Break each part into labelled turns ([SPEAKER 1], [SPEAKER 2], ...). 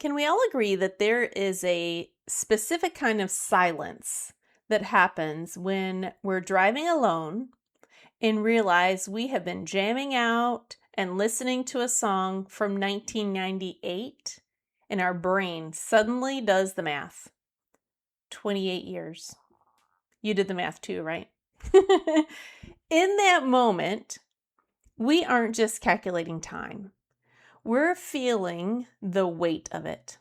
[SPEAKER 1] Can we all agree that there is a specific kind of silence that happens when we're driving alone and realize we have been jamming out and listening to a song from 1998 and our brain suddenly does the math? 28 years. You did the math too, right? In that moment, we aren't just calculating time. We're feeling the weight of it.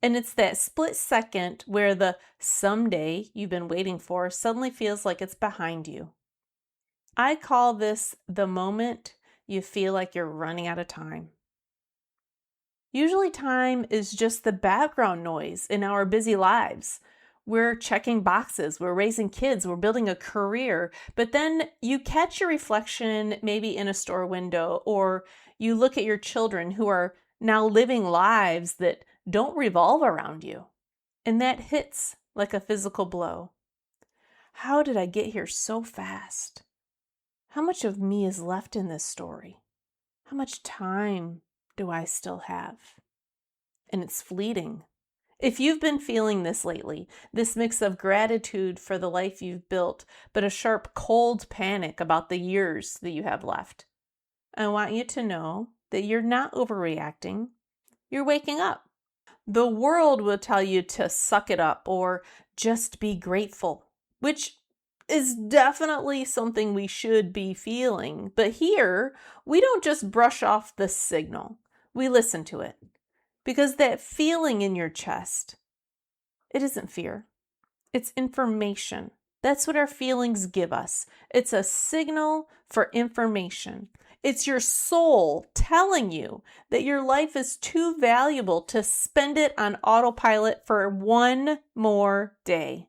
[SPEAKER 1] And it's that split second where the someday you've been waiting for suddenly feels like it's behind you. I call this the moment you feel like you're running out of time. Usually time is just the background noise in our busy lives. We're checking boxes, we're raising kids, we're building a career, but then you catch your reflection maybe in a store window, or you look at your children who are now living lives that don't revolve around you. And that hits like a physical blow. How did I get here so fast? How much of me is left in this story? How much time do I still have? And it's fleeting. If you've been feeling this lately, this mix of gratitude for the life you've built, but a sharp, cold panic about the years that you have left, I want you to know that you're not overreacting. You're waking up. The world will tell you to suck it up or just be grateful, which is definitely something we should be feeling. But here, we don't just brush off the signal. We listen to it. Because that feeling in your chest, it isn't fear. It's information. That's what our feelings give us. It's a signal for information. It's your soul telling you that your life is too valuable to spend it on autopilot for one more day.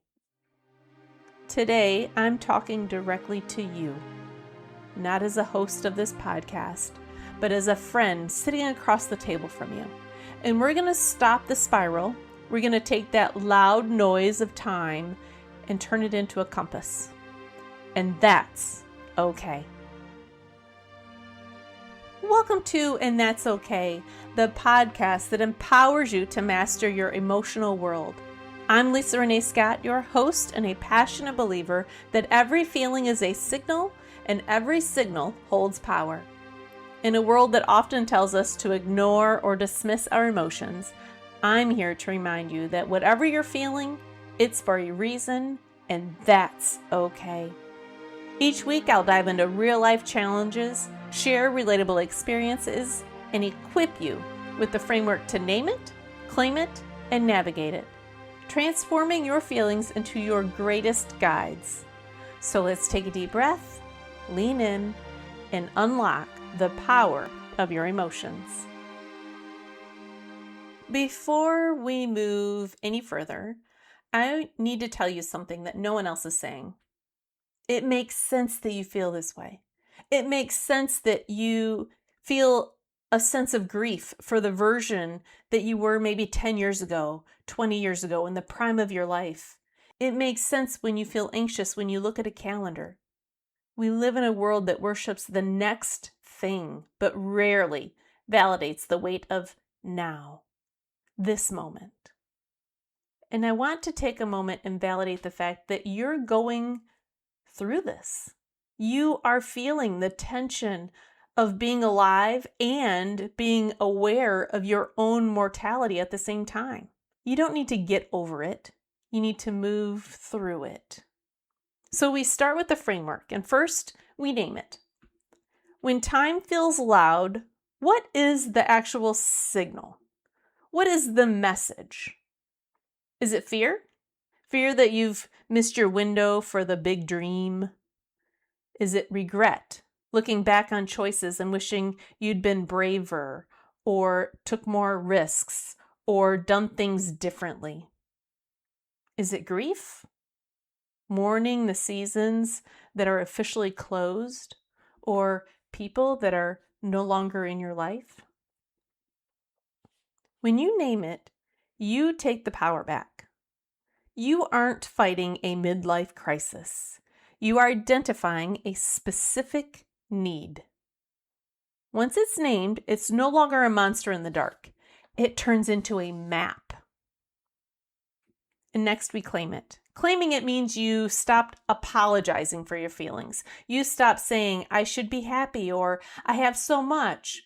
[SPEAKER 1] Today, I'm talking directly to you, not as a host of this podcast, but as a friend sitting across the table from you. And we're going to stop the spiral. We're going to take that loud noise of time and turn it into a compass. And that's okay. Welcome to And That's Okay, the podcast that empowers you to master your emotional world. I'm Rena Scott, your host and a passionate believer that every feeling is a signal and every signal holds power. In a world that often tells us to ignore or dismiss our emotions, I'm here to remind you that whatever you're feeling, it's for a reason, and that's okay. Each week, I'll dive into real-life challenges, share relatable experiences, and equip you with the framework to name it, claim it, and navigate it, transforming your feelings into your greatest guides. So let's take a deep breath, lean in, and unlock the power of your emotions. Before we move any further, I need to tell you something that no one else is saying. It makes sense that you feel this way. It makes sense that you feel a sense of grief for the version that you were maybe 10 years ago, 20 years ago, in the prime of your life. It makes sense when you feel anxious when you look at a calendar. We live in a world that worships the next thing, but rarely validates the weight of now, this moment. And I want to take a moment and validate the fact that you're going through this. You are feeling the tension of being alive and being aware of your own mortality at the same time. You don't need to get over it. You need to move through it. So we start with the framework, and first we name it. When time feels loud, what is the actual signal? What is the message? Is it fear? Fear that you've missed your window for the big dream? Is it regret? Looking back on choices and wishing you'd been braver or took more risks or done things differently? Is it grief? Mourning the seasons that are officially closed or people that are no longer in your life? When you name it, you take the power back. You aren't fighting a midlife crisis. You are identifying a specific need. Once it's named, it's no longer a monster in the dark. it turns into a map. And next we claim it. Claiming it means you stopped apologizing for your feelings. You stopped saying, I should be happy, or I have so much.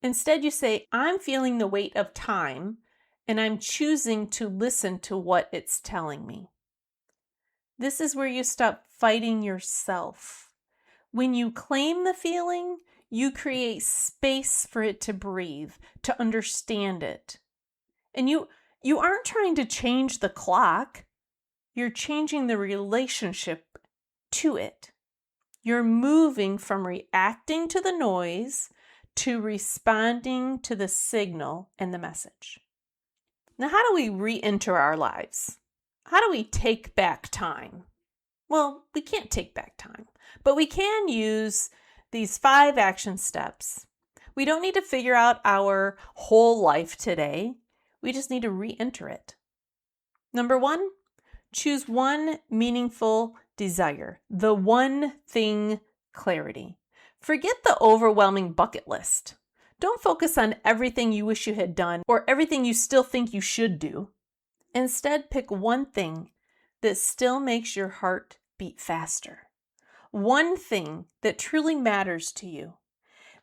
[SPEAKER 1] Instead, you say, I'm feeling the weight of time, and I'm choosing to listen to what it's telling me. This is where you stop fighting yourself. When you claim the feeling, you create space for it to breathe, to understand it. And you aren't trying to change the clock. You're changing the relationship to it. You're moving from reacting to the noise to responding to the signal and the message. Now, how do we re-enter our lives? How do we take back time? Well, we can't take back time, but we can use these 5 action steps. We don't need to figure out our whole life today. We just need to re-enter it. Number 1, choose one meaningful desire, the one thing clarity. Forget the overwhelming bucket list. Don't focus on everything you wish you had done or everything you still think you should do. Instead, pick one thing that still makes your heart beat faster. One thing that truly matters to you.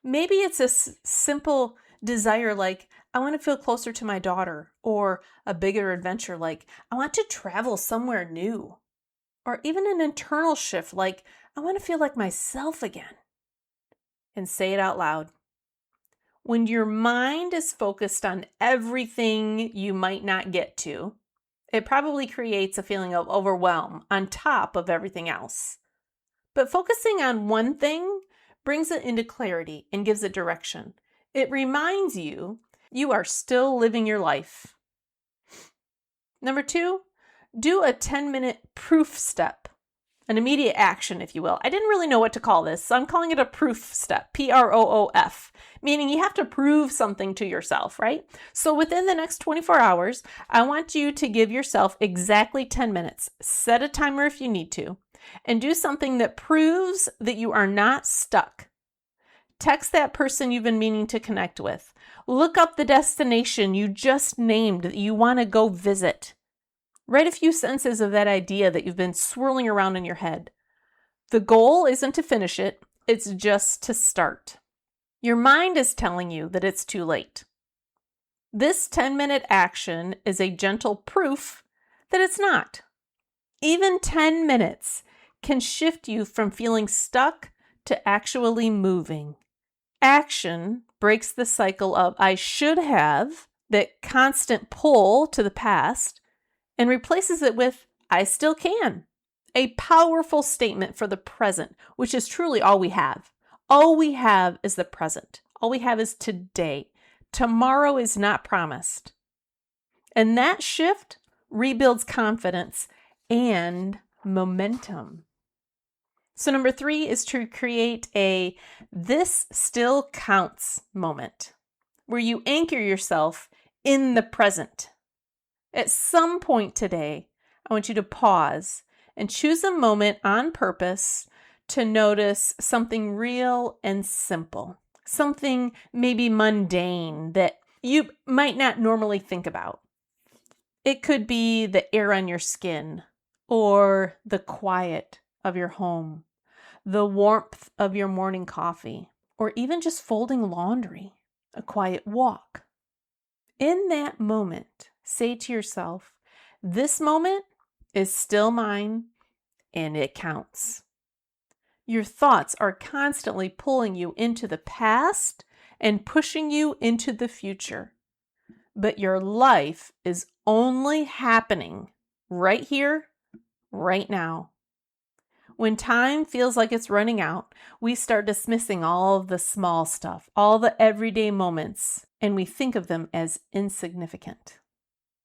[SPEAKER 1] Maybe it's a simple desire like, I want to feel closer to my daughter, or a bigger adventure like, I want to travel somewhere new, or even an internal shift like, I want to feel like myself again. And say it out loud. When your mind is focused on everything you might not get to, it probably creates a feeling of overwhelm on top of everything else. But focusing on one thing brings it into clarity and gives it direction. It reminds you you are still living your life. Number 2, do a 10-minute proof step, an immediate action, if you will. I didn't really know what to call this, so I'm calling it a proof step, PROOF, meaning you have to prove something to yourself, right? So within the next 24 hours, I want you to give yourself exactly 10 minutes. Set a timer if you need to, and do something that proves that you are not stuck. Text that person you've been meaning to connect with. Look up the destination you just named that you want to go visit. Write a few sentences of that idea that you've been swirling around in your head. The goal isn't to finish it, it's just to start. Your mind is telling you that it's too late. This 10-minute action is a gentle proof that it's not. Even 10 minutes can shift you from feeling stuck to actually moving. Action breaks the cycle of I should have, that constant pull to the past, and replaces it with I still can. A powerful statement for the present, which is truly all we have. All we have is the present. All we have is today. Tomorrow is not promised. And that shift rebuilds confidence and momentum. So number 3 is to create a this still counts moment where you anchor yourself in the present. At some point today, I want you to pause and choose a moment on purpose to notice something real and simple, something maybe mundane that you might not normally think about. It could be the air on your skin, or the quiet of your home, the warmth of your morning coffee, or even just folding laundry, a quiet walk. In that moment, say to yourself, this moment is still mine and it counts. Your thoughts are constantly pulling you into the past and pushing you into the future. But your life is only happening right here, right now. When time feels like it's running out, we start dismissing all of the small stuff, all the everyday moments, and we think of them as insignificant.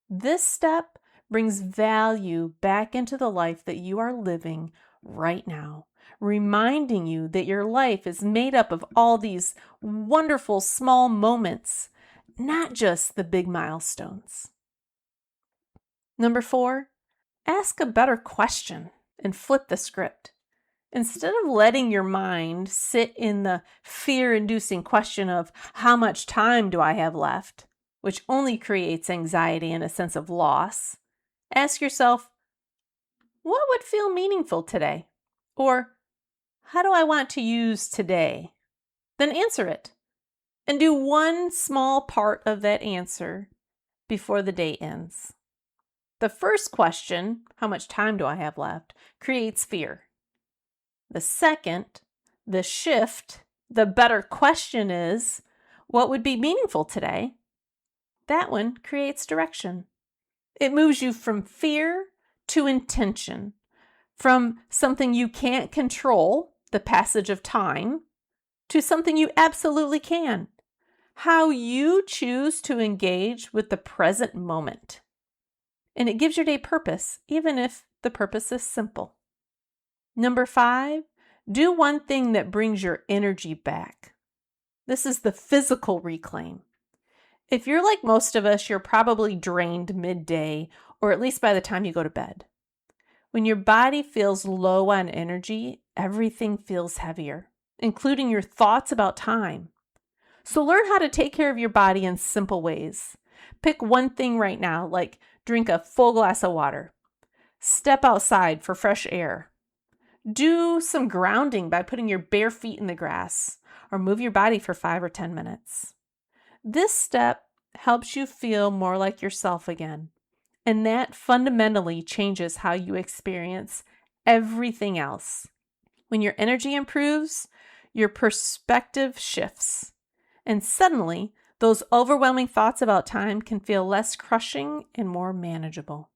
[SPEAKER 1] This step brings value back into the life that you are living right now, reminding you that your life is made up of all these wonderful small moments, not just the big milestones. Number 4, ask a better question and flip the script. Instead of letting your mind sit in the fear-inducing question of how much time do I have left, which only creates anxiety and a sense of loss, ask yourself, what would feel meaningful today? Or how do I want to use today? Then answer it. And do one small part of that answer before the day ends. The first question, how much time do I have left, creates fear. The second, the shift, the better question is, what would be meaningful today? That one creates direction. It moves you from fear to intention, from something you can't control, the passage of time, to something you absolutely can, how you choose to engage with the present moment. And it gives your day purpose, even if the purpose is simple. Number 5, do one thing that brings your energy back. This is the physical reclaim. If you're like most of us, you're probably drained midday, or at least by the time you go to bed. When your body feels low on energy, everything feels heavier, including your thoughts about time. So learn how to take care of your body in simple ways. Pick one thing right now, like drink a full glass of water. Step outside for fresh air. Do some grounding by putting your bare feet in the grass, or move your body for 5 or 10 minutes. This step helps you feel more like yourself again, and that fundamentally changes how you experience everything else. When your energy improves, your perspective shifts, and suddenly those overwhelming thoughts about time can feel less crushing and more manageable.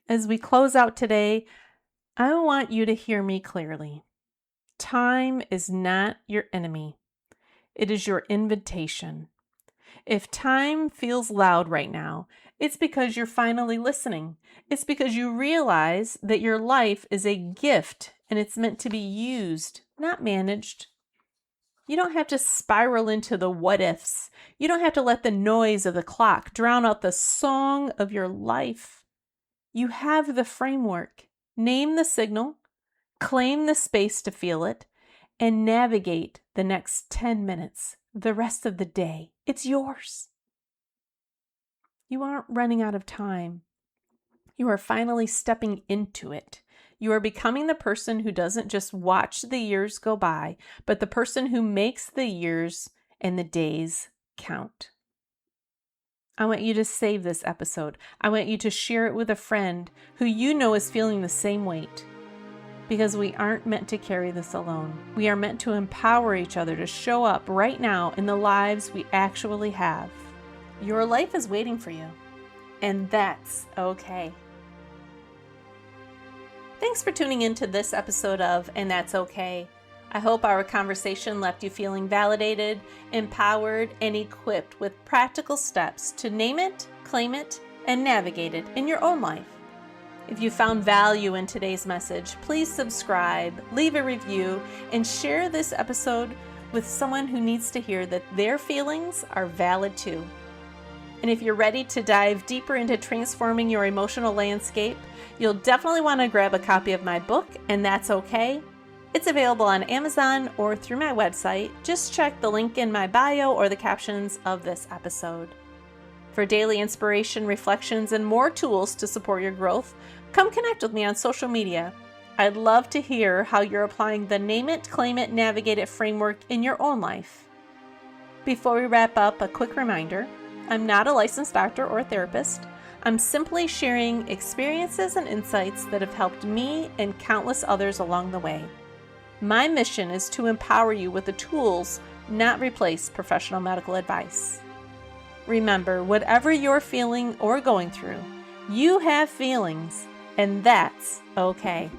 [SPEAKER 1] As we close out today, I want you to hear me clearly. Time is not your enemy. It is your invitation. If time feels loud right now, it's because you're finally listening. It's because you realize that your life is a gift and it's meant to be used, not managed. You don't have to spiral into the what ifs. You don't have to let the noise of the clock drown out the song of your life. You have the framework. Name the signal, claim the space to feel it, and navigate the next 10 minutes, the rest of the day. It's yours. You aren't running out of time. You are finally stepping into it. You are becoming the person who doesn't just watch the years go by, but the person who makes the years and the days count. I want you to save this episode. I want you to share it with a friend who you know is feeling the same weight. Because we aren't meant to carry this alone. We are meant to empower each other to show up right now in the lives we actually have. Your life is waiting for you, and that's okay. Thanks for tuning into this episode of And That's Okay. I hope our conversation left you feeling validated, empowered, and equipped with practical steps to name it, claim it, and navigate it in your own life. If you found value in today's message, please subscribe, leave a review, and share this episode with someone who needs to hear that their feelings are valid too. And if you're ready to dive deeper into transforming your emotional landscape, you'll definitely want to grab a copy of my book, And That's Okay. It's available on Amazon or through my website. Just check the link in my bio or the captions of this episode. For daily inspiration, reflections, and more tools to support your growth, come connect with me on social media. I'd love to hear how you're applying the Name It, Claim It, Navigate It framework in your own life. Before we wrap up, a quick reminder. I'm not a licensed doctor or therapist. I'm simply sharing experiences and insights that have helped me and countless others along the way. My mission is to empower you with the tools, not replace professional medical advice. Remember, whatever you're feeling or going through, you have feelings, and that's okay.